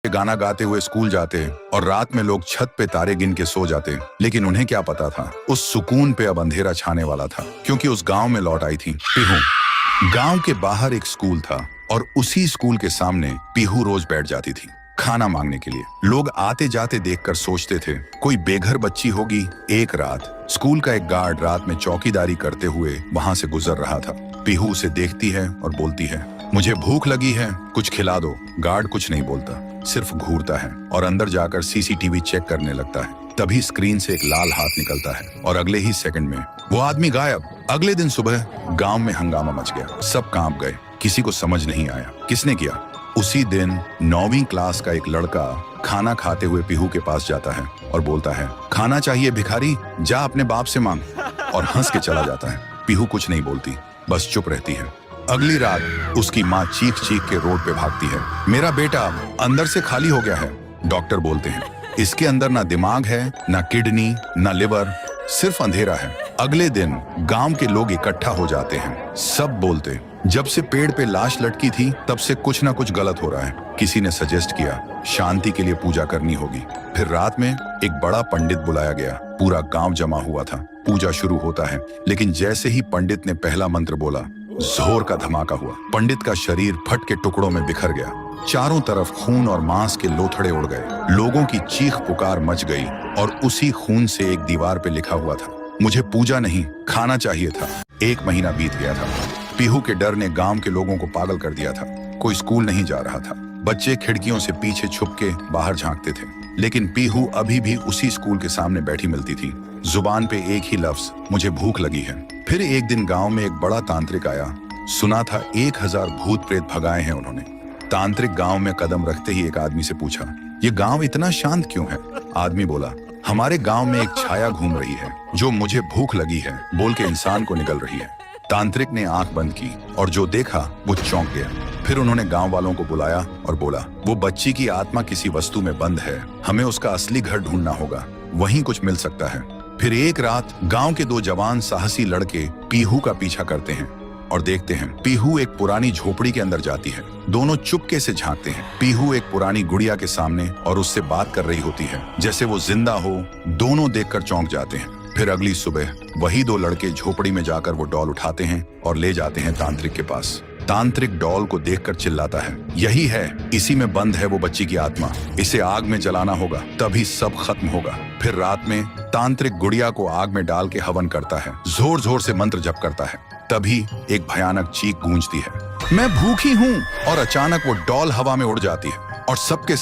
गाना गाते हुए स्कूल जाते और रात में लोग छत पे तारे गिन के सो जाते। लेकिन उन्हें क्या पता था, उस सुकून पे अब अंधेरा छाने वाला था, क्योंकि उस गांव में लौट आई थी पीहू। गांव के बाहर एक स्कूल था और उसी स्कूल के सामने पीहू रोज बैठ जाती थी खाना मांगने के लिए। लोग आते जाते देखकर सोचते थे कोई बेघर बच्ची होगी। एक रात स्कूल का एक गार्ड रात में चौकीदारी करते हुए वहां से गुजर रहा था। पीहू उसे देखती है और बोलती है, मुझे भूख लगी है, कुछ खिला दो। गार्ड कुछ नहीं बोलता, सिर्फ घूरता है और अंदर जाकर सीसीटीवी चेक करने लगता है। तभी स्क्रीन से एक लाल हाथ निकलता है और अगले ही सेकंड में वो आदमी गायब। अगले दिन सुबह गांव में हंगामा मच गया, सब कांप गए, किसी को समझ नहीं आया किसने किया। उसी दिन 9वीं क्लास का एक लड़का खाना खाते हुए पीहू के पास जाता है और बोलता है, खाना चाहिए भिखारी, जा अपने बाप से मांग, और हंस के चला जाता है। पीहू कुछ नहीं बोलती, बस चुप रहती है। अगली रात उसकी माँ चीख चीख के रोड पे भागती है, मेरा बेटा अंदर से खाली हो गया है। डॉक्टर बोलते हैं, इसके अंदर ना दिमाग है, ना किडनी, ना लिवर, सिर्फ अंधेरा है। अगले दिन गांव के लोग इकट्ठा हो जाते हैं, सब बोलते, जब से पेड़ पे लाश लटकी थी तब से कुछ ना कुछ गलत हो रहा है। किसी ने सजेस्ट किया शांति के लिए पूजा करनी होगी। फिर रात में एक बड़ा पंडित बुलाया गया, पूरा गांव जमा हुआ था। पूजा शुरू होता है, लेकिन जैसे ही पंडित ने पहला मंत्र बोला, जोर का धमाका हुआ। पंडित का शरीर फट के टुकड़ों में बिखर गया, चारों तरफ खून और मांस के लोथड़े उड़ गए। लोगों की चीख पुकार मच गई और उसी खून से एक दीवार पे लिखा हुआ था, मुझे पूजा नहीं खाना चाहिए था। 1 महीना बीत गया था। पीहू के डर ने गांव के लोगों को पागल कर दिया था। कोई स्कूल नहीं जा रहा था, बच्चे खिड़कियों से पीछे छुप के बाहर झांकते थे। लेकिन पीहू अभी भी उसी स्कूल के सामने बैठी मिलती थी, जुबान पे एक ही लफ्ज, मुझे भूख लगी है। फिर एक दिन गांव में एक बड़ा तांत्रिक आया। सुना था 1000 भूत प्रेत भगाए हैं उन्होंने। तांत्रिक गांव में कदम रखते ही एक आदमी से पूछा, ये गांव इतना शांत क्यों है? आदमी बोला, हमारे गांव में एक छाया घूम रही है जो मुझे भूख लगी है बोल के इंसान को निगल रही है। तांत्रिक ने आंख बंद की और जो देखा वो चौंक गया। फिर उन्होंने गांव वालों को बुलाया और बोला, वो बच्ची की आत्मा किसी वस्तु में बंद है, हमें उसका असली घर ढूंढना होगा, वहीं कुछ मिल सकता है। फिर एक रात गांव के 2 जवान साहसी लड़के पीहू का पीछा करते हैं और देखते हैं पीहू एक पुरानी झोपड़ी के अंदर जाती है। दोनों चुपके से झांकते हैं। पीहू एक पुरानी गुड़िया के सामने और उससे बात कर रही होती है जैसे वो जिंदा हो। दोनों देखकर चौंक जाते हैं। फिर अगली सुबह वही 2 लड़के झोपड़ी में जाकर वो डॉल उठाते हैं और ले जाते हैं तांत्रिक के पास। तांत्रिक डॉल को देखकर चिल्लाता है, यही है, इसी में बंद है वो बच्ची की आत्मा, इसे आग में जलाना होगा तभी सब खत्म होगा। फिर रात में तांत्रिक गुड़िया को आग में डाल के हवन करता है, जोर जोर से मंत्र जप करता है। तभी एक भयानक चीख गूंजती है, मैं भूखी हूँ, और अचानक वो डॉल हवा में उड़ जाती है और सबके